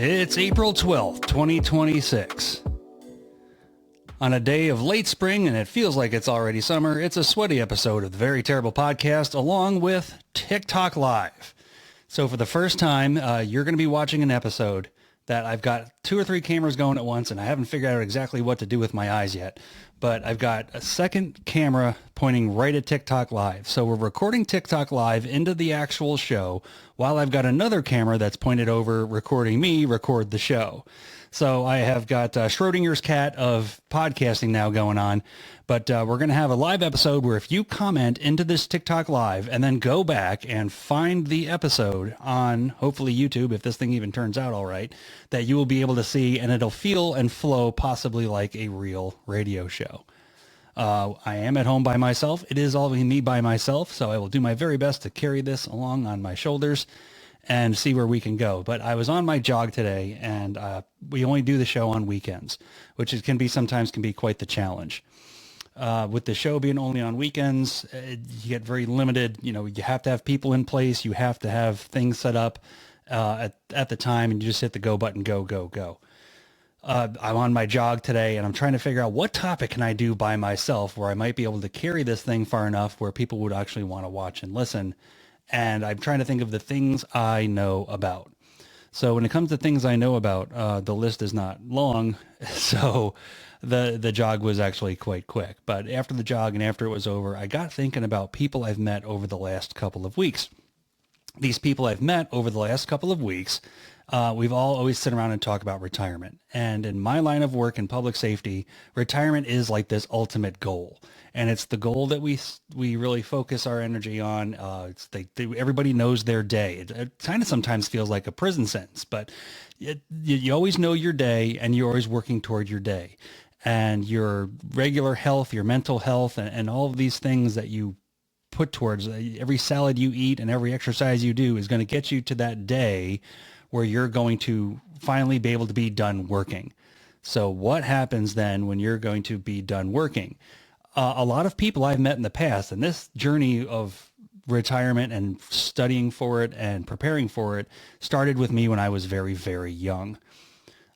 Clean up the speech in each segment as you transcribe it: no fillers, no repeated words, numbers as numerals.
It's April 12th, 2026. On a day of late spring, and it feels like it's already summer, it's a sweaty episode of the Very Terrible Podcast, along with TikTok Live. So for the first time, you're going to be watching an episode that I've got 2 or 3 cameras going at once, and I haven't figured out exactly what to do with my eyes yet. But I've got a second camera pointing right at TikTok Live. So we're recording TikTok Live into the actual show, while I've got another camera that's pointed over recording me record the show. So I have got Schrodinger's cat of podcasting now going on, but we're going to have a live episode where if you comment into this TikTok Live and then go back and find the episode on hopefully YouTube, if this thing even turns out all right, that you will be able to see, and it'll feel and flow possibly like a real radio show. I am at home by myself. It is all me by myself, so I will do my very best to carry this along on my shoulders and see where we can go. But I was on my jog today, and we only do the show on weekends, which sometimes can be quite the challenge. With the show being only on weekends, you get very limited. You know, you have to have people in place. You have to have things set up at the time, and you just hit the go button, go. I'm on my jog today, and I'm trying to figure out what topic can I do by myself where I might be able to carry this thing far enough where people would actually want to watch and listen. And I'm trying to think of the things I know about. So when it comes to things I know about, the list is not long. So the jog was actually quite quick. But after the jog and after it was over, I got thinking about people I've met over the last couple of weeks. These people I've met over the last couple of weeks, we've all always sit around and talk about retirement. And in my line of work in public safety, retirement is like this ultimate goal. And it's the goal that we really focus our energy on. Everybody knows their day. It kind of sometimes feels like a prison sentence, but you always know your day, and you're always working toward your day. And your regular health, your mental health, and all of these things that you put towards every salad you eat and every exercise you do is going to get you to that day where you're going to finally be able to be done working. So what happens then when you're going to be done working? A lot of people I've met in the past, and this journey of retirement and studying for it and preparing for it started with me when I was very, very young.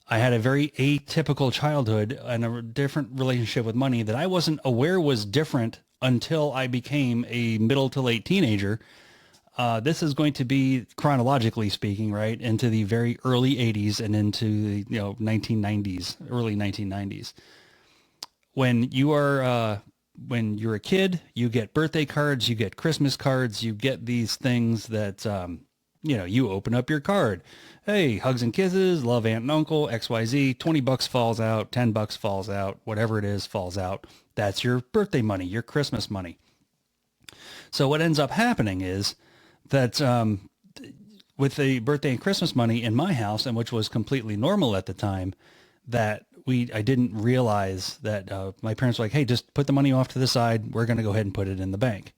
I had a very atypical childhood and a different relationship with money that I wasn't aware was different until I became a middle to late teenager. This is going to be, chronologically speaking, right, into the very early 80s and into the 1990s, early 1990s. When you're a kid, you get birthday cards, you get Christmas cards, you get these things that, you open up your card. Hey, hugs and kisses, love aunt and uncle, XYZ, $20 falls out, $10 falls out, whatever it is falls out. That's your birthday money, your Christmas money. So what ends up happening is that with the birthday and Christmas money in my house, and which was completely normal at the time, that I didn't realize that my parents were like, hey, just put the money off to the side. We're going to go ahead and put it in the bank.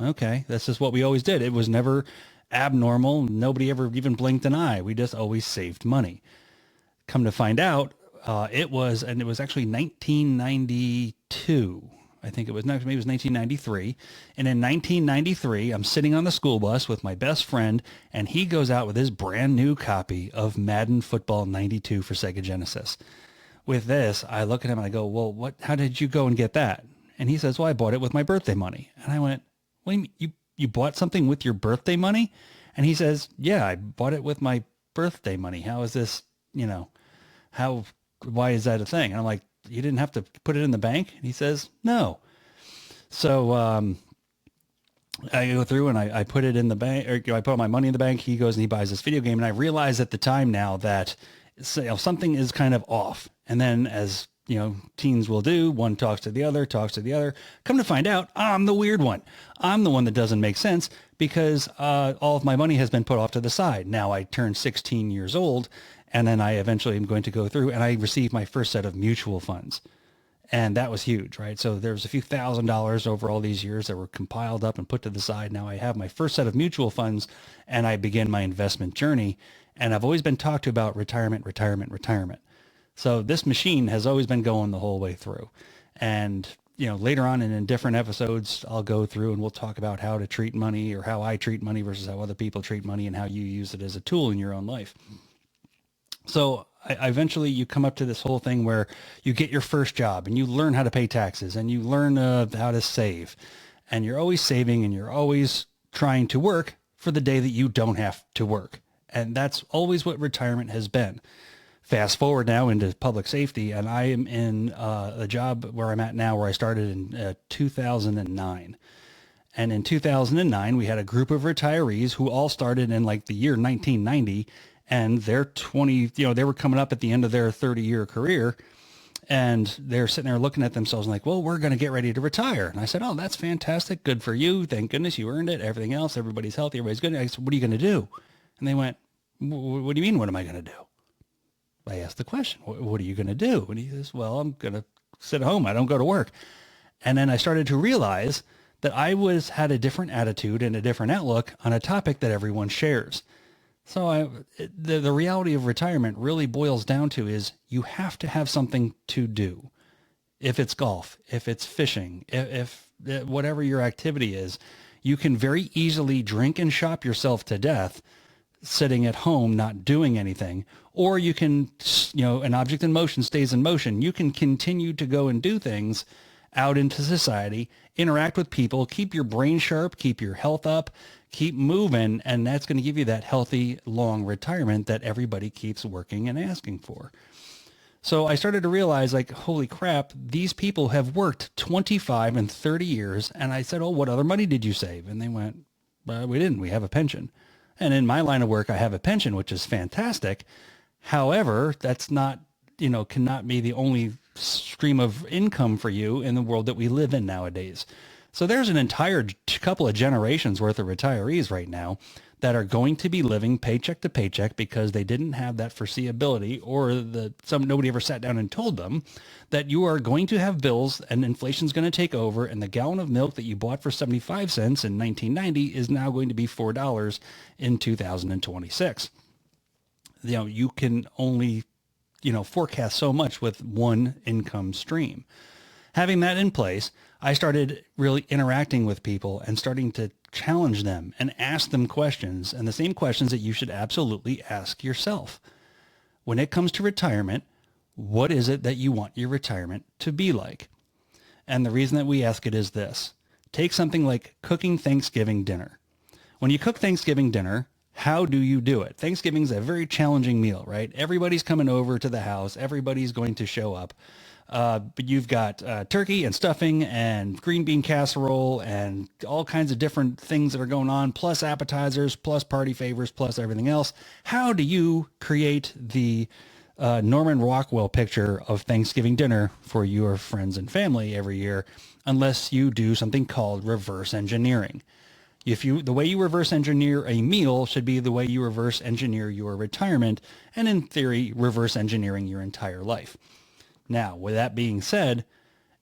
Okay, that's just what we always did. It was never abnormal. Nobody ever even blinked an eye. We just always saved money. Come to find out, it was actually 1992. I think maybe it was 1993. And in 1993, I'm sitting on the school bus with my best friend, and he goes out with his brand new copy of Madden Football 92 for Sega Genesis. With this, I look at him and I go, well, how did you go and get that? And he says, well, I bought it with my birthday money. And I went, what do you mean? You bought something with your birthday money? And he says, yeah, I bought it with my birthday money. How is this, why is that a thing? And I'm like, you didn't have to put it in the bank? And he says, no. So I go through and I put it in the bank, or I put my money in the bank. He goes and he buys this video game. And I realize at the time now that something is kind of off. And then as teens will do, one talks to the other. Come to find out, I'm the weird one. I'm the one that doesn't make sense because all of my money has been put off to the side. Now I turned 16 years old, and then I eventually am going to go through and I received my first set of mutual funds. And that was huge, right? So there was a few $1,000s over all these years that were compiled up and put to the side. Now I have my first set of mutual funds, and I begin my investment journey. And I've always been talked to about retirement. So this machine has always been going the whole way through. And, later on and in different episodes, I'll go through and we'll talk about how to treat money, or how I treat money versus how other people treat money, and how you use it as a tool in your own life. So I eventually you come up to this whole thing where you get your first job and you learn how to pay taxes and you learn how to save, and you're always saving and you're always trying to work for the day that you don't have to work. And that's always what retirement has been. Fast forward now into public safety, and I am in a job where I'm at now, where I started in 2009. And in 2009, we had a group of retirees who all started in like the year 1990, and they're 20, they were coming up at the end of their 30-year career, and they're sitting there looking at themselves and like, well, we're going to get ready to retire. And I said, oh, that's fantastic. Good for you. Thank goodness you earned it. Everything else, everybody's healthy. Everybody's good. I said, what are you going to do? And they went, what do you mean? What am I going to do? I asked the question, what are you going to do? And he says, well, I'm going to sit at home. I don't go to work. And then I started to realize that I had a different attitude and a different outlook on a topic that everyone shares. So the reality of retirement really boils down to is you have to have something to do. If it's golf, if it's fishing, if whatever your activity is, you can very easily drink and shop yourself to death sitting at home, not doing anything. Or you can, an object in motion stays in motion. You can continue to go and do things out into society, interact with people, keep your brain sharp, keep your health up, keep moving, and that's going to give you that healthy, long retirement that everybody keeps working and asking for. So I started to realize, like, holy crap, these people have worked 25 and 30 years. And I said, oh, what other money did you save? And they went, we didn't. We have a pension. And in my line of work, I have a pension, which is fantastic. However, that's not, cannot be the only stream of income for you in the world that we live in nowadays. So there's an entire couple of generations worth of retirees right now that are going to be living paycheck to paycheck because they didn't have that foreseeability, or nobody ever sat down and told them that you are going to have bills and inflation's going to take over, and the gallon of milk that you bought for 75 cents in 1990 is now going to be $4 in 2026. You can only, forecast so much with one income stream. Having that in place, I started really interacting with people and starting to challenge them and ask them questions, and the same questions that you should absolutely ask yourself. When it comes to retirement, what is it that you want your retirement to be like? And the reason that we ask it is this. Take something like cooking Thanksgiving dinner. When you cook Thanksgiving dinner, how do you do it? Thanksgiving's a very challenging meal, right? Everybody's coming over to the house. Everybody's going to show up. But you've got turkey and stuffing and green bean casserole and all kinds of different things that are going on, plus appetizers, plus party favors, plus everything else. How do you create the Norman Rockwell picture of Thanksgiving dinner for your friends and family every year, unless you do something called reverse engineering? The way you reverse engineer a meal should be the way you reverse engineer your retirement, and in theory, reverse engineering your entire life. Now, with that being said,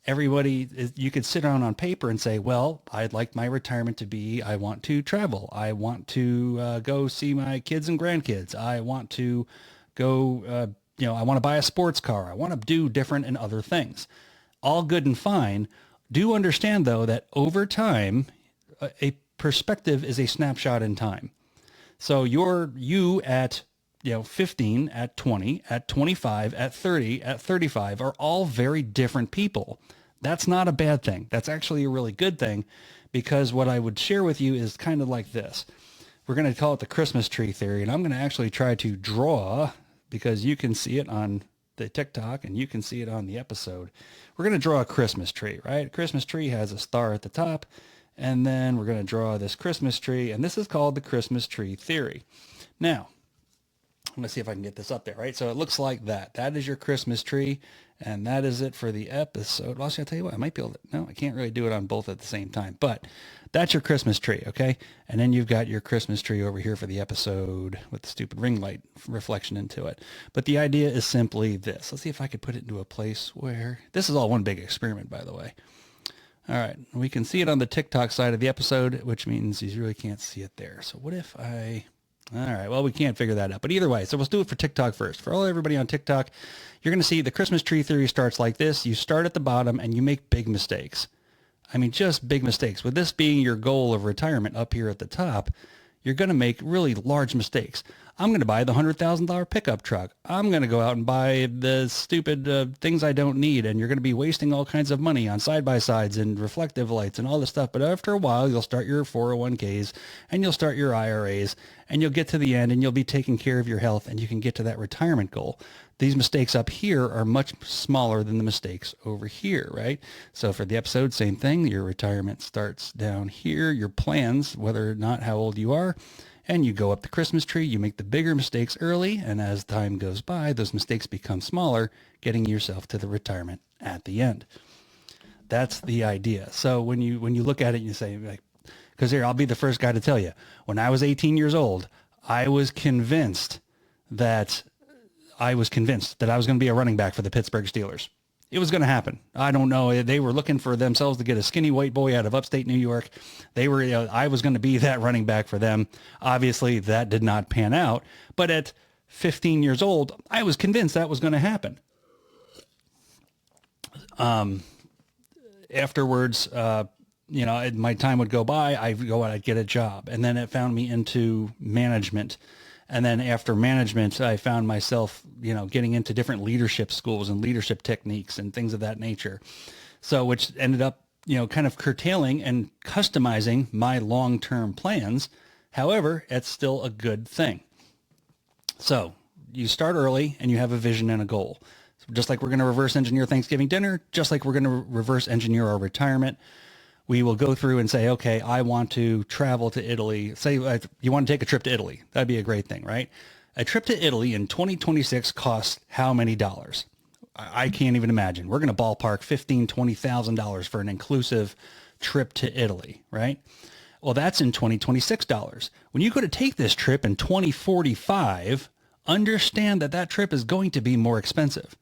you could sit down on paper and say, well, I'd like my retirement to be, I want to travel. I want to go see my kids and grandkids. I want to go, I want to buy a sports car. I want to do different and other things. All good and fine. Do understand, though, that over time, a perspective is a snapshot in time. So you at 15, at 20, at 25, at 30, at 35 are all very different people. That's not a bad thing. That's actually a really good thing, because what I would share with you is kind of like this. We're going to call it the Christmas tree theory, and I'm going to actually try to draw, because you can see it on the TikTok and you can see it on the episode. We're going to draw a Christmas tree, right? A Christmas tree has a star at the top, and then we're going to draw this Christmas tree, and this is called the Christmas tree theory. Now, I'm going to see if I can get this up there, right? So it looks like that. That is your Christmas tree, and that is it for the episode. Well, I'll tell you what, I might be able to, no, I can't really do it on both at the same time, but that's your Christmas tree, okay? And then you've got your Christmas tree over here for the episode with the stupid ring light reflection into it. But the idea is simply this. Let's see if I could put it into a place where, this is all one big experiment, by the way. All right, we can see it on the TikTok side of the episode, which means you really can't see it there. So what if all right, well, we can't figure that out. But either way, so let's do it for TikTok first. For everybody on TikTok, you're going to see the Christmas tree theory starts like this. You start at the bottom and you make big mistakes. I mean, just big mistakes. With this being your goal of retirement up here at the top, you're going to make really large mistakes. I'm going to buy the $100,000 pickup truck. I'm going to go out and buy the stupid things I don't need. And you're going to be wasting all kinds of money on side-by-sides and reflective lights and all this stuff. But after a while, you'll start your 401ks and you'll start your IRAs and you'll get to the end and you'll be taking care of your health and you can get to that retirement goal. These mistakes up here are much smaller than the mistakes over here, right? So for the episode, same thing. Your retirement starts down here, your plans, whether or not how old you are, and you go up the Christmas tree. You make the bigger mistakes early, and as time goes by, those mistakes become smaller, getting yourself to the retirement at the end. That's the idea. So when you look at it, you say, like, because here, I'll be the first guy to tell you, when I was 18 years old, I was convinced that I was going to be a running back for the Pittsburgh Steelers. It was going to happen. I don't know. They were looking for themselves to get a skinny white boy out of upstate New York. I was going to be that running back for them. Obviously, that did not pan out. But at 15 years old, I was convinced that was going to happen. Afterwards, my time would go by. I'd go out, I'd get a job. And then it found me into management. And then after management, I found myself, getting into different leadership schools and leadership techniques and things of that nature. So which ended up, kind of curtailing and customizing my long-term plans. However, it's still a good thing. So you start early and you have a vision and a goal. So just like we're going to reverse engineer Thanksgiving dinner, just like we're going to reverse engineer our retirement, we will go through and say, okay, I want to travel to Italy. Say you want to take a trip to Italy. That'd be a great thing, right? A trip to Italy in 2026 costs how many dollars? I can't even imagine. We're going to ballpark $15,000, $20,000 for an inclusive trip to Italy, right? Well, that's in 2026 dollars. When you go to take this trip in 2045, understand that trip is going to be more expensive.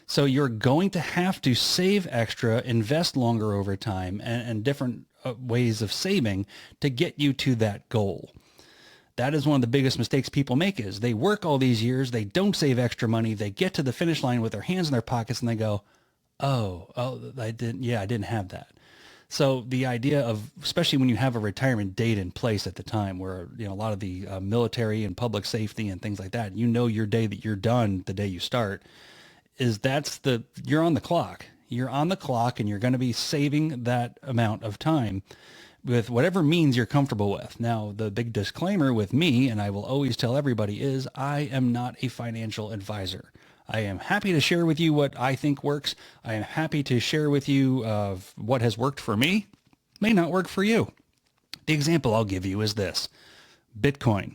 So you're going to have to save extra, invest longer over time, and different ways of saving to get you to that goal. That is one of the biggest mistakes people make is they work all these years, they don't save extra money, they get to the finish line with their hands in their pockets and they go, I didn't have that. So the idea of, especially when you have a retirement date in place at the time where, a lot of the military and public safety and things like that, your day that you're done the day you start, you're on the clock. You're on the clock and you're going to be saving that amount of time with whatever means you're comfortable with. Now, the big disclaimer with me, and I will always tell everybody, is I am not a financial advisor. I am happy to share with you what I think works. I am happy to share with you what has worked for me. May not work for you. The example I'll give you is this: Bitcoin.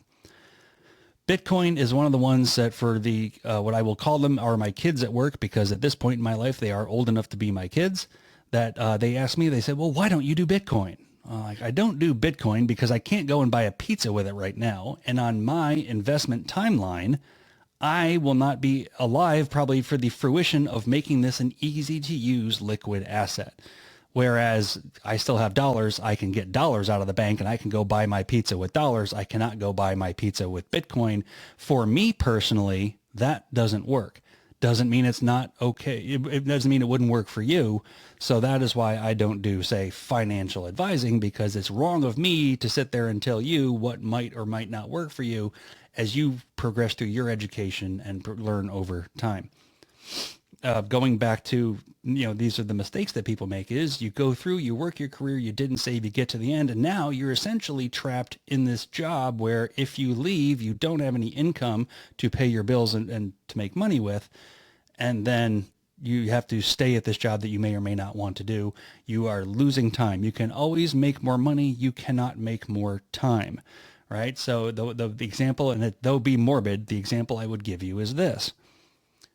Bitcoin is one of the ones that for the, what I will call them are my kids at work, because at this point in my life, they are old enough to be my kids, that they asked me, they said, well, why don't you do Bitcoin? I don't do Bitcoin because I can't go and buy a pizza with it right now. And on my investment timeline, I will not be alive probably for the fruition of making this an easy to use liquid asset. Whereas I still have dollars, I can get dollars out of the bank and I can go buy my pizza with dollars. I cannot go buy my pizza with Bitcoin. For me personally, that doesn't work. Doesn't mean it's not okay. It doesn't mean it wouldn't work for you. So that is why I don't do, say, financial advising, because it's wrong of me to sit there and tell you what might or might not work for you as you progress through your education and learn over time. Going back to, these are the mistakes that people make, is you go through, you work your career, you didn't save, you get to the end, and now you're essentially trapped in this job where if you leave, you don't have any income to pay your bills and to make money with, and then you have to stay at this job that you may or may not want to do. You are losing time. You can always make more money. You cannot make more time, right? So the example, and though be morbid, the example I would give you is this.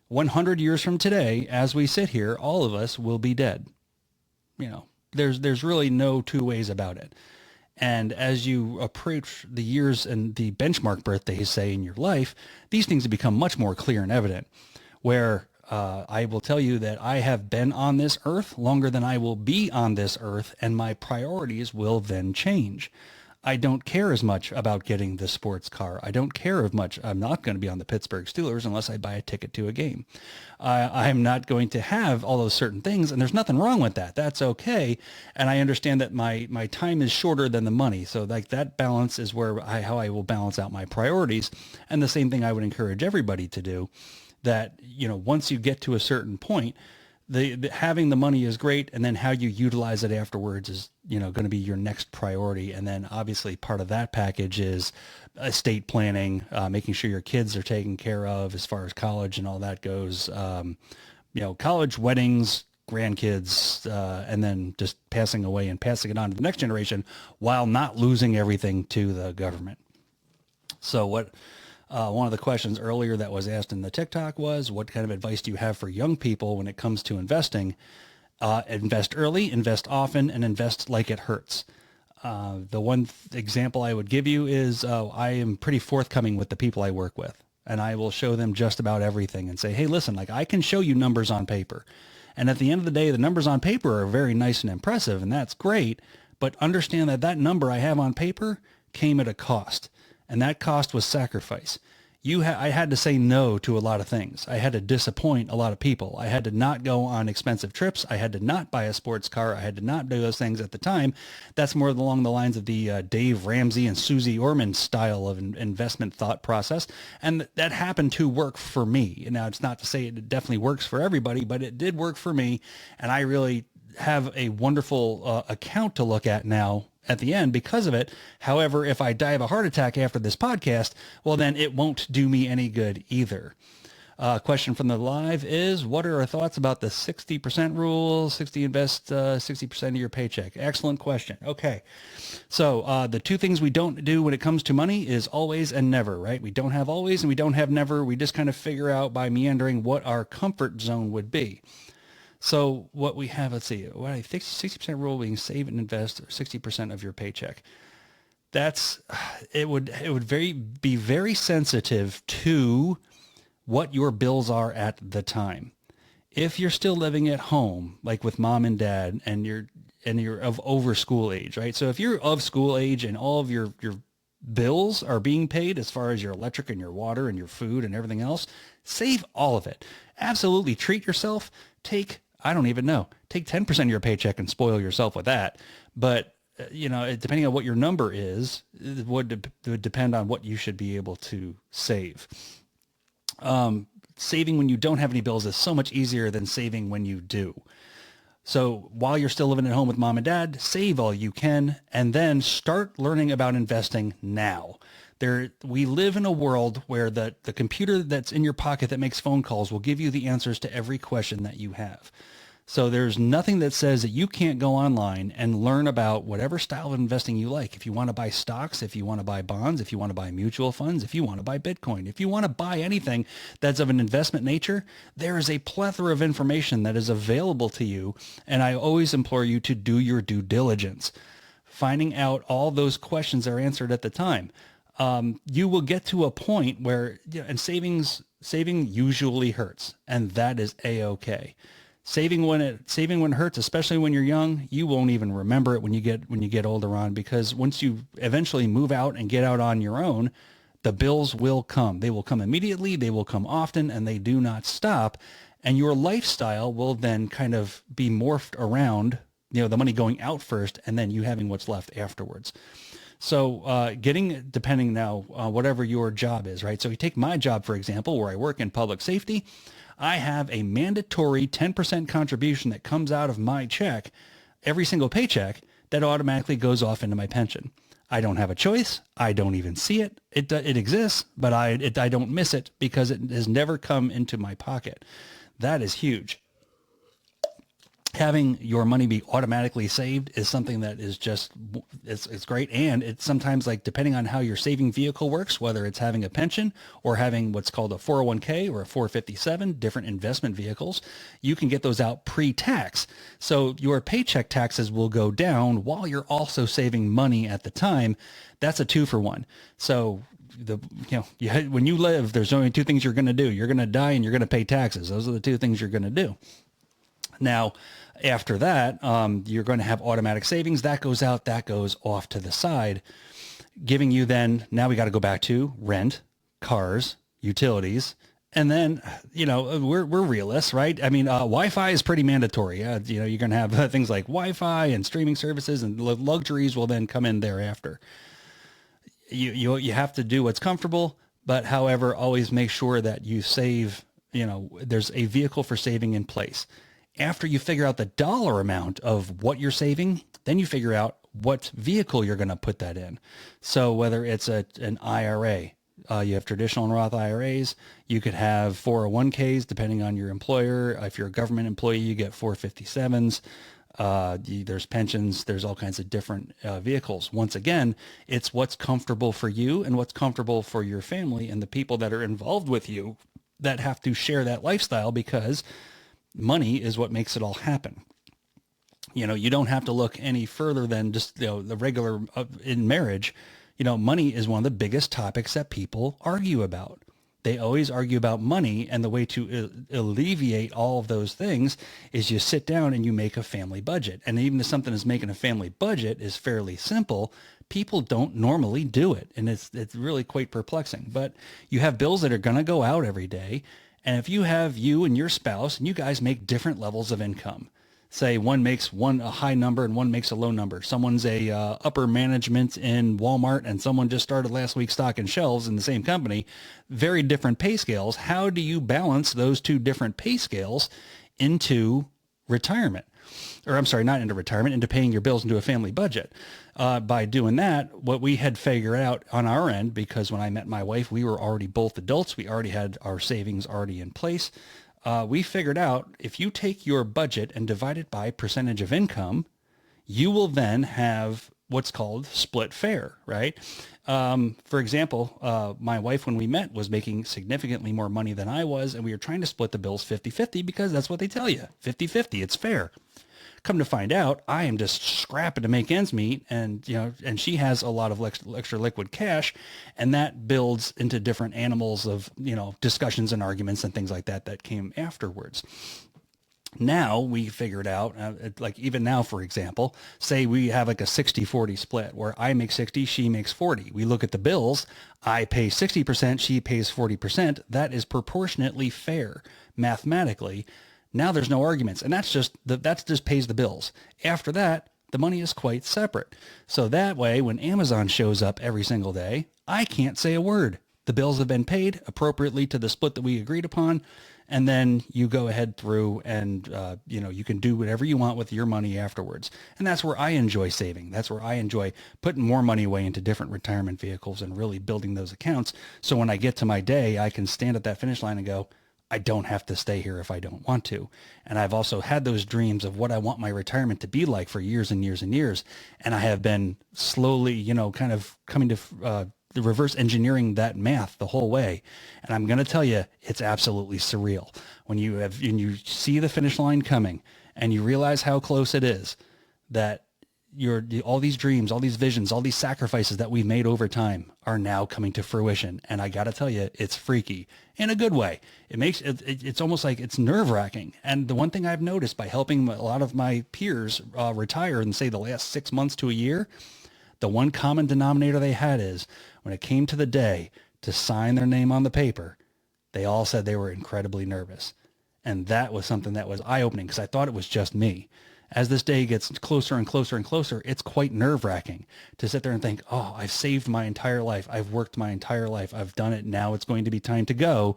100 years from today, as we sit here, all of us will be dead. There's really no two ways about it. And as you approach the years and the benchmark birthdays, say, in your life, these things have become much more clear and evident, where I will tell you that I have been on this earth longer than I will be on this earth, and my priorities will then change. I don't care as much about getting the sports car. I don't care as much. I'm not going to be on the Pittsburgh Steelers unless I buy a ticket to a game. I'm not going to have all those certain things, and there's nothing wrong with that. That's okay. And I understand that my time is shorter than the money. So like that balance is how I will balance out my priorities. And the same thing I would encourage everybody to do, that, once you get to a certain point, the having the money is great, and then how you utilize it afterwards is going to be your next priority. And then obviously part of that package is estate planning, making sure your kids are taken care of as far as college and all that goes. College, weddings, grandkids, and then just passing away and passing it on to the next generation while not losing everything to the government. So one of the questions earlier that was asked in the TikTok was, what kind of advice do you have for young people when it comes to investing? Invest early, invest often, and invest like it hurts. The one example I would give you is I am pretty forthcoming with the people I work with, and I will show them just about everything and say, hey, listen, like I can show you numbers on paper. And at the end of the day, the numbers on paper are very nice and impressive, and that's great. But understand that number I have on paper came at a cost. And that cost was sacrifice. I had to say no to a lot of things. I had to disappoint a lot of people. I had to not go on expensive trips. I had to not buy a sports car. I had to not do those things at the time. That's more along the lines of the Dave Ramsey and Susie Orman style of investment thought process. And that happened to work for me. Now, it's not to say it definitely works for everybody, but it did work for me. And I really have a wonderful account to look at now at the end because of it. However, if I die of a heart attack after this podcast, well, then it won't do me any good either. Question from the live is, what are our thoughts about the 60% rule? 60% of your paycheck. Excellent question. Okay. So the two things we don't do when it comes to money is always and never, right? We don't have always and we don't have never. We just kind of figure out by meandering what our comfort zone would be. So what we have, let's see, what I think 60% rule being save and invest 60% of your paycheck. It would be very sensitive to what your bills are at the time. If you're still living at home, like with mom and dad, and you're of over school age, right? So if you're of school age and all of your bills are being paid as far as your electric and your water and your food and everything else, save all of it. Absolutely treat yourself. Take 10% of your paycheck and spoil yourself with that. But, depending on what your number is, it would depend on what you should be able to save. Saving when you don't have any bills is so much easier than saving when you do. So while you're still living at home with mom and dad, save all you can, and then start learning about investing now. We live in a world where the computer that's in your pocket that makes phone calls will give you the answers to every question that you have. So there's nothing that says that you can't go online and learn about whatever style of investing you like. If you want to buy stocks, if you want to buy bonds, if you want to buy mutual funds, if you want to buy Bitcoin, if you want to buy anything that's of an investment nature, there is a plethora of information that is available to you. And I always implore you to do your due diligence. Finding out all those questions are answered at the time. You will get to a point where, and saving usually hurts, and that is a-okay. Saving when it hurts, especially when you're young, you won't even remember it when you get older on, because once you eventually move out and get out on your own, the bills will come. They will come immediately, they will come often, and they do not stop. And your lifestyle will then kind of be morphed around, the money going out first and then you having what's left afterwards. So depending now on whatever your job is, right? So you take my job, for example, where I work in public safety. I have a mandatory 10% contribution that comes out of my check, every single paycheck, that automatically goes off into my pension. I don't have a choice. I don't even see it. It exists, but I don't miss it because it has never come into my pocket. That is huge. Having your money be automatically saved is something that is just, it's great. And it's sometimes, like, depending on how your saving vehicle works, whether it's having a pension or having what's called a 401k or a 457, different investment vehicles, you can get those out pre-tax. So your paycheck taxes will go down while you're also saving money at the time. That's a 2-for-1. So when you live, there's only two things you're going to do. You're going to die and you're going to pay taxes. Those are the two things you're going to do. Now, after that, you're going to have automatic savings. That goes out, that goes off to the side. giving you then, now we got to go back to rent, cars, utilities. And then, we're realists, right? I mean, Wi-Fi is pretty mandatory. You're going to have things like Wi-Fi and streaming services, and luxuries will then come in thereafter. You have to do what's comfortable, but however, always make sure that you save, there's a vehicle for saving in place. After you figure out the dollar amount of what you're saving, then you figure out what vehicle you're going to put that in. So whether it's an IRA, you have traditional and Roth IRAs. You could have 401ks depending on your employer. If you're a government employee, you get 457s. There's pensions. There's all kinds of different vehicles. Once again, it's what's comfortable for you and what's comfortable for your family and the people that are involved with you that have to share that lifestyle, because money is what makes it all happen. You don't have to look any further than just the regular in marriage. Money is one of the biggest topics that people argue about. They always argue about money, and the way to alleviate all of those things is you sit down and you make a family budget. And even if something is making a family budget is fairly simple, people don't normally do it, and it's really quite perplexing. But you have bills that are going to go out every day, and if you have you and your spouse, and you guys make different levels of income, say one makes a high number and one makes a low number. Someone's a upper management in Walmart and someone just started last week stocking shelves in the same company, very different pay scales. How do you balance those two different pay scales into retirement? Or I'm sorry, not into retirement, into paying your bills into a family budget. By doing that, what we had figured out on our end, because when I met my wife, we were already both adults. We already had our savings already in place. We figured out if you take your budget and divide it by percentage of income, you will then have what's called split fare, right? For example, my wife, when we met, was making significantly more money than I was, and we were trying to split the bills 50-50 because that's what they tell you, 50-50, it's fair. Come to find out, I am just scrapping to make ends meet, and she has a lot of extra liquid cash, and that builds into different animals of discussions and arguments and things like that came afterwards. Now we figured out, like even now, for example, say we have like a 60-40 split where I make 60, she makes 40. We look at the bills, I pay 60%, she pays 40%. That is proportionately fair mathematically. Now there's no arguments, and that's just pays the bills. After that, the money is quite separate. So that way, when Amazon shows up every single day, I can't say a word. The bills have been paid appropriately to the split that we agreed upon, and then you go ahead through and you can do whatever you want with your money afterwards. And that's where I enjoy saving. That's where I enjoy putting more money away into different retirement vehicles and really building those accounts. So when I get to my day, I can stand at that finish line and go, I don't have to stay here if I don't want to. And I've also had those dreams of what I want my retirement to be like for years and years and years. And I have been slowly, kind of coming to the reverse engineering that math the whole way. And I'm going to tell you, it's absolutely surreal when you see the finish line coming and you realize how close it is, that all these dreams, all these visions, all these sacrifices that we've made over time are now coming to fruition. And I got to tell you, it's freaky in a good way. It's almost like it's nerve wracking. And the one thing I've noticed by helping a lot of my peers retire in, say, the last 6 months to a year, the one common denominator they had is when it came to the day to sign their name on the paper, they all said they were incredibly nervous. And that was something that was eye-opening, because I thought it was just me. As this day gets closer and closer and closer, it's quite nerve-wracking to sit there and think, oh, I've saved my entire life. I've worked my entire life. I've done it. Now it's going to be time to go.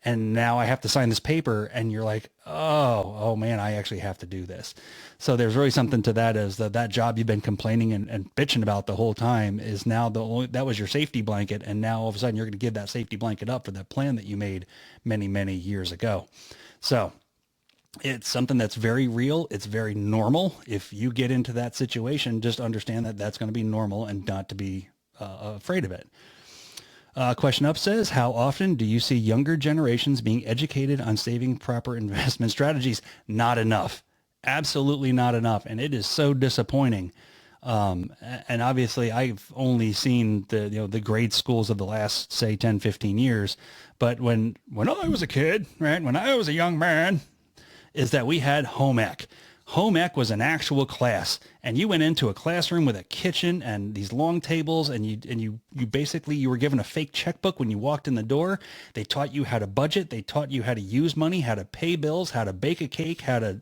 And now I have to sign this paper. And you're like, oh man, I actually have to do this. So there's really something to that, is that job you've been complaining and bitching about the whole time is now that was your safety blanket. And now all of a sudden you're going to give that safety blanket up for that plan that you made many, many years ago. So it's something that's very real. It's very normal. If you get into that situation, just understand that that's going to be normal and not to be afraid of it. Question up says, how often do you see younger generations being educated on saving proper investment strategies? Not enough. Absolutely not enough. And it is so disappointing. And obviously I've only seen the grade schools of the last, say, 10, 15 years. But when I was a kid, right, when I was a young man, is that we had home ec. Home ec was an actual class, and you went into a classroom with a kitchen and these long tables, and you basically, you were given a fake checkbook when you walked in the door. They taught you how to budget. They taught you how to use money, how to pay bills, how to bake a cake, how to,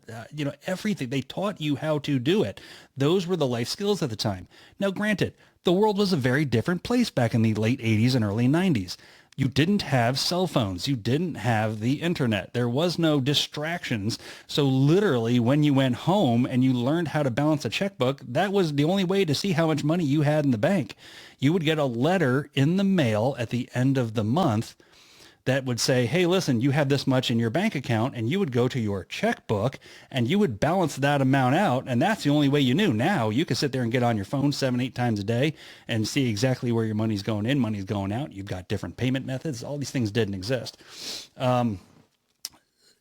everything. They taught you how to do it. Those were the life skills at the time. Now, granted, the world was a very different place back in the late 80s and early 90s. You didn't have cell phones. You didn't have the internet. There was no distractions. So literally when you went home and you learned how to balance a checkbook, that was the only way to see how much money you had in the bank. You would get a letter in the mail at the end of the month that would say, hey, listen, you have this much in your bank account, and you would go to your checkbook and you would balance that amount out. And that's the only way you knew. Now you could sit there and get on your phone 7-8 times a day and see exactly where your money's going in, money's going out. You've got different payment methods. All these things didn't exist. Even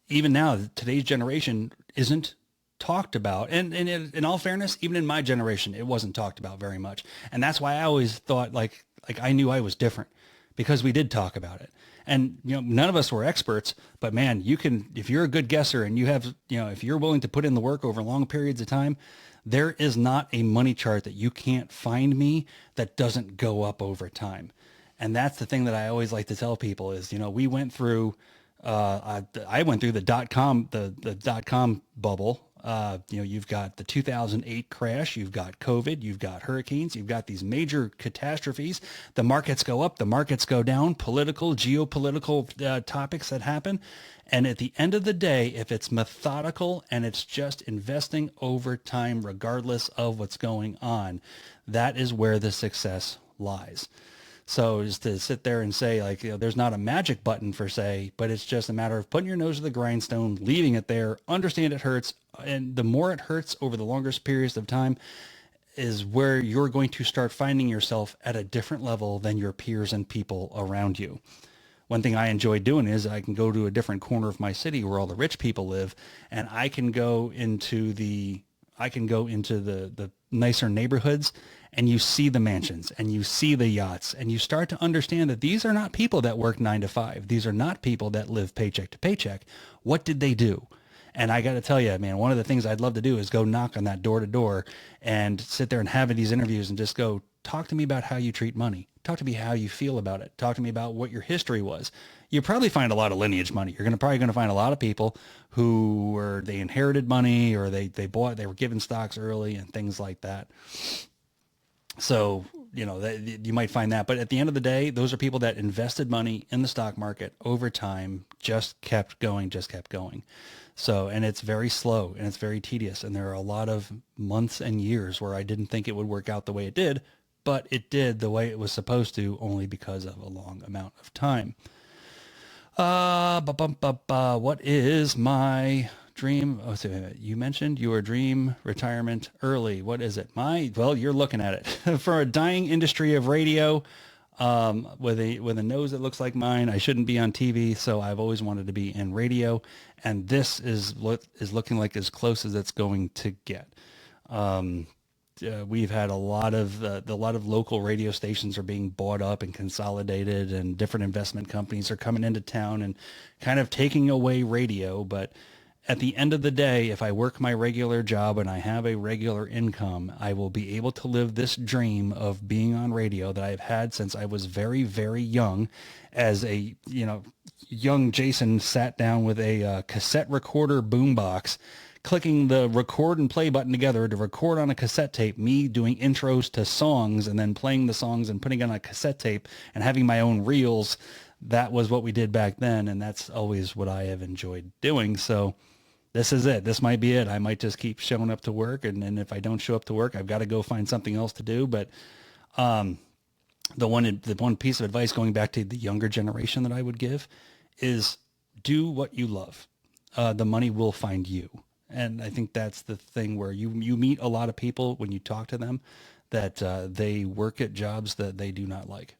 now, today's generation isn't talked about. And in all fairness, even in my generation, it wasn't talked about very much. And that's why I always thought like I knew I was different, because we did talk about it. And, none of us were experts, but man, you can, if you're a good guesser and you have, if you're willing to put in the work over long periods of time, there is not a money chart that you can't find me that doesn't go up over time. And that's the thing that I always like to tell people is, we went through, I went through the dot-com bubble. You've got the 2008 crash, you've got COVID, you've got hurricanes, you've got these major catastrophes. The markets go up, the markets go down, political, geopolitical topics that happen. And at the end of the day, if it's methodical and it's just investing over time, regardless of what's going on, that is where the success lies. So just to sit there and say there's not a magic button per se, but it's just a matter of putting your nose to the grindstone, leaving it there, understand it hurts. And the more it hurts over the longest periods of time is where you're going to start finding yourself at a different level than your peers and people around you. One thing I enjoy doing is I can go to a different corner of my city where all the rich people live, and I can go into the nicer neighborhoods, and you see the mansions and you see the yachts, and you start to understand that these are not people that work 9 to 5. These are not people that live paycheck to paycheck. What did they do? And I got to tell you, man, one of the things I'd love to do is go knock on that door to door and sit there and have these interviews and just go, talk to me about how you treat money. Talk to me how you feel about it. Talk to me about what your history was. You probably find a lot of lineage money. You're probably going to find a lot of people who they inherited money, or they were given stocks early and things like that. So, you might find that. But at the end of the day, those are people that invested money in the stock market over time, just kept going. So, and it's very slow and it's very tedious. And there are a lot of months and years where I didn't think it would work out the way it did, but it did the way it was supposed to, only because of a long amount of time. What is my dream? Oh, so you mentioned your dream retirement early. What is it? Well, you're looking at it. For a dying industry of radio, with a nose that looks like mine, I shouldn't be on TV. So I've always wanted to be in radio, and this is looking like as close as it's going to get. We've had a lot of local radio stations are being bought up and consolidated, and different investment companies are coming into town and kind of taking away radio. But at the end of the day, if I work my regular job and I have a regular income, I will be able to live this dream of being on radio that I've had since I was very, very young. As a, young Jason sat down with a cassette recorder boombox, clicking the record and play button together to record on a cassette tape, me doing intros to songs and then playing the songs and putting it on a cassette tape and having my own reels. That was what we did back then, and that's always what I have enjoyed doing. So this is it. This might be it. I might just keep showing up to work, and if I don't show up to work, I've got to go find something else to do. But the one piece of advice going back to the younger generation that I would give is do what you love. The money will find you. And I think that's the thing where you meet a lot of people when you talk to them that they work at jobs that they do not like.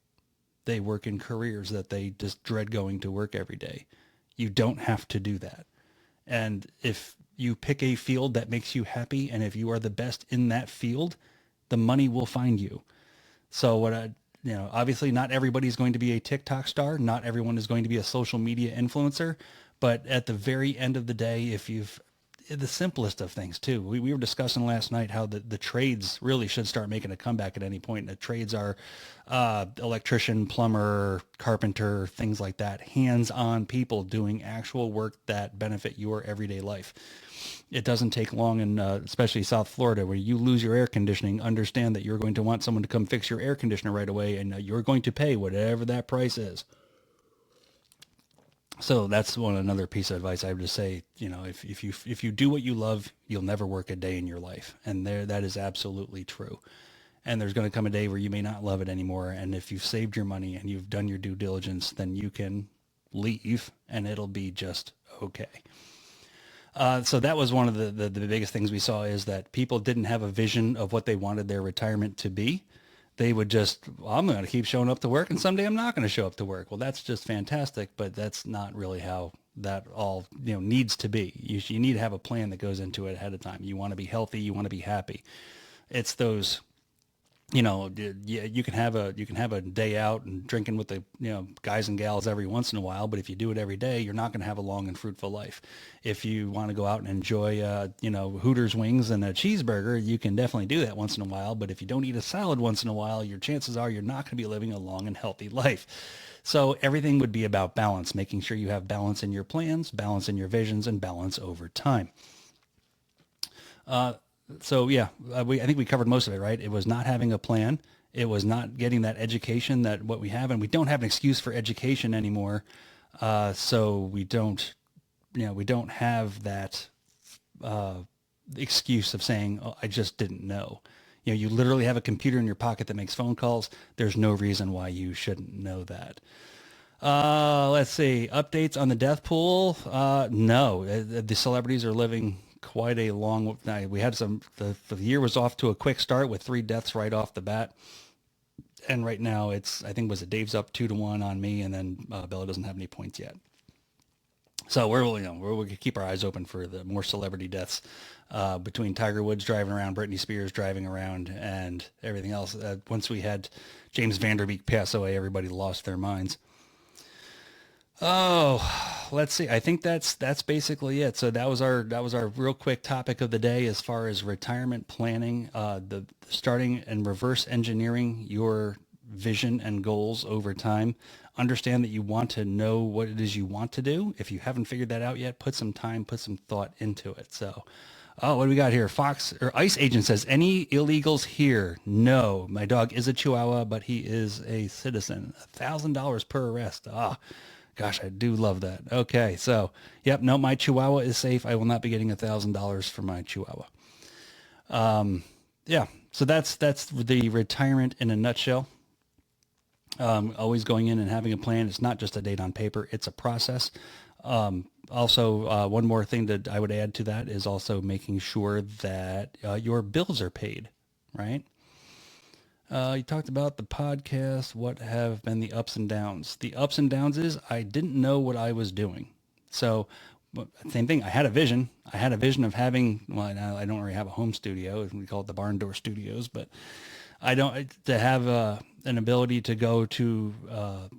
They work in careers that they just dread going to work every day. You don't have to do that. And if you pick a field that makes you happy, and if you are the best in that field, the money will find you. So obviously not everybody's going to be a TikTok star. Not everyone is going to be a social media influencer. But at the very end of the day, if the simplest of things too. We were discussing last night how the trades really should start making a comeback at any point. The trades are electrician, plumber, carpenter, things like that. Hands-on people doing actual work that benefit your everyday life. It doesn't take long, in especially South Florida, where you lose your air conditioning. Understand that you're going to want someone to come fix your air conditioner right away, and you're going to pay whatever that price is. So that's another piece of advice I would just say. If you do what you love, you'll never work a day in your life, and that is absolutely true. And there's going to come a day where you may not love it anymore. And if you've saved your money and you've done your due diligence, then you can leave, and it'll be just okay. So that was one of the biggest things we saw, is that people didn't have a vision of what they wanted their retirement to be. They would just, I'm going to keep showing up to work, and someday I'm not going to show up to work. Well, that's just fantastic, but that's not really how that all needs to be. You need to have a plan that goes into it ahead of time. You want to be healthy. You want to be happy. It's those. You can have a day out and drinking with the guys and gals every once in a while, but if you do it every day, you're not going to have a long and fruitful life. If you want to go out and enjoy Hooters wings and a cheeseburger, you can definitely do that once in a while. But if you don't eat a salad once in a while, your chances are you're not going to be living a long and healthy life. So everything would be about balance, making sure you have balance in your plans, balance in your visions, and balance over time. So yeah, I think we covered most of it, right? It was not having a plan. It was not getting that education that what we have, and we don't have an excuse for education anymore. So we don't have that excuse of saying, "Oh, I just didn't know." You literally have a computer in your pocket that makes phone calls. There's no reason why you shouldn't know that. Let's see. Updates on the death pool. No, the celebrities are living quite a long night. We had the year was off to a quick start with 3 deaths right off the bat. And right now I think Dave's up 2-1 on me, and then Bella doesn't have any points yet. So we're going to keep our eyes open for the more celebrity deaths, between Tiger Woods driving around, Britney Spears driving around, and everything else. Once we had James Van Der Beek pass away, everybody lost their minds. Oh, let's see. I think that's basically it. So that was our real quick topic of the day as far as retirement planning, the starting and reverse engineering your vision and goals over time. Understand that you want to know what it is you want to do. If you haven't figured that out yet, put some time, put some thought into it. So, what do we got here? Fox or Ice Agent says, any illegals here? No, my dog is a Chihuahua, but he is a citizen. $1,000 per arrest. Gosh, I do love that. Okay, so, yep, no, my Chihuahua is safe. I will not be getting $1,000 for my Chihuahua. Yeah, so that's the retirement in a nutshell. Always going in and having a plan. It's not just a date on paper. It's a process. Also, one more thing that I would add to that is also making sure that your bills are paid, right? You talked about the podcast. What have been the ups and downs? The ups and downs is I didn't know what I was doing. So same thing. I had a vision. I had a vision of having, well, I don't really have a home studio. We call it the Barn Door Studios, but to have an ability to go to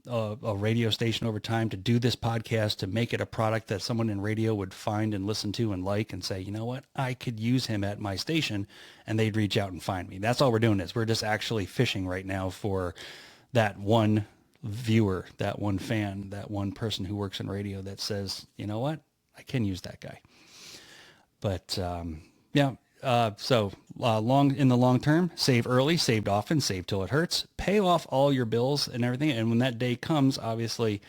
a radio station over time, to do this podcast, to make it a product that someone in radio would find and listen to and like and say, you know what, I could use him at my station, and they'd reach out and find me. That's all we're doing is we're just actually fishing right now for that one viewer, that one fan, that one person who works in radio that says, you know what, I can use that guy. But yeah. So in the long term, save early, saved often, save till it hurts, pay off all your bills and everything. And when that day comes, obviously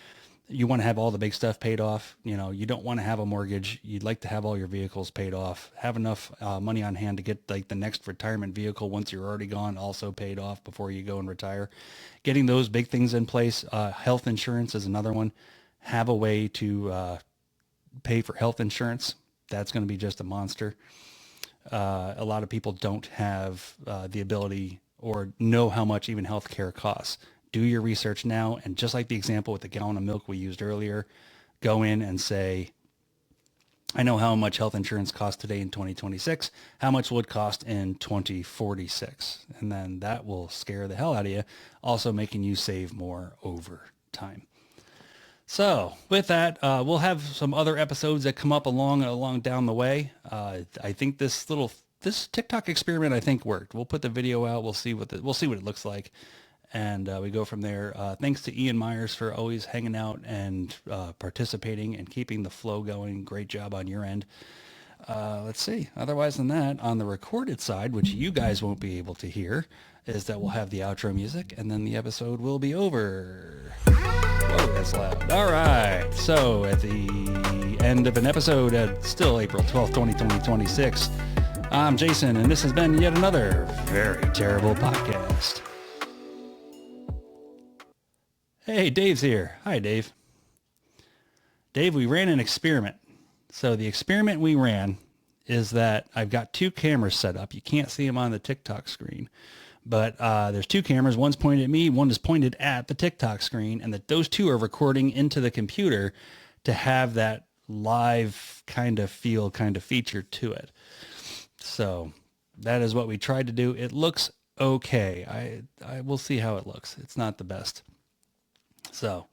you want to have all the big stuff paid off. You don't want to have a mortgage. You'd like to have all your vehicles paid off, have enough money on hand to get like the next retirement vehicle once you're already gone, also paid off before you go and retire. Getting those big things in place. Health insurance is another one. Have a way to pay for health insurance. That's going to be just a monster. A lot of people don't have the ability or know how much even healthcare costs. Do your research now, and just like the example with the gallon of milk we used earlier, go in and say, I know how much health insurance costs today in 2026. How much will it cost in 2046? And then that will scare the hell out of you, also making you save more over time. So with that, we'll have some other episodes that come up along down the way. I think this TikTok experiment, I think, worked. We'll put the video out. We'll see what it looks like. And we go from there. Thanks to Ian Myers for always hanging out and participating and keeping the flow going. Great job on your end. Let's see. Otherwise than that, on the recorded side, which you guys won't be able to hear, is that we'll have the outro music, and then the episode will be over. Whoa, that's loud. All right. So at the end of an episode, still April 12th, 2026, I'm Jason, and this has been yet another Very Terrible Podcast. Hey, Dave's here. Hi, Dave. Dave, we ran an experiment. So the experiment we ran is that I've got two cameras set up. You can't see them on the TikTok screen, but there's two cameras. One's pointed at me, one is pointed at the TikTok screen, and that those two are recording into the computer to have that live kind of feel, kind of feature to it. So that is what we tried to do. It looks okay. I will see how it looks. It's not the best. So,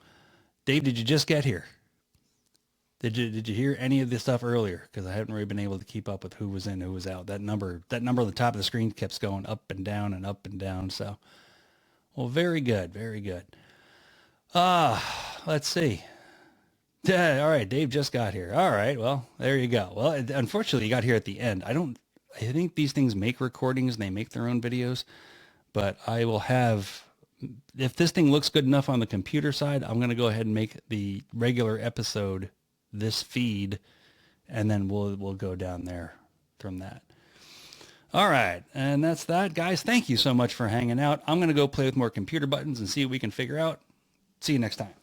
Dave, did you just get here? Did you hear any of this stuff earlier? Because I haven't really been able to keep up with who was in, who was out. That number on the top of the screen kept going up and down and up and down. So, well, very good, very good. Let's see. Yeah, all right, Dave just got here. All right, well, there you go. Well, unfortunately, you got here at the end. I think these things make recordings and they make their own videos, but I will have. If this thing looks good enough on the computer side, I'm going to go ahead and make the regular episode this feed, and then we'll go down there from that. All right, and that's that, guys. Thank you so much for hanging out. I'm going to go play with more computer buttons and see what we can figure out. See you next time.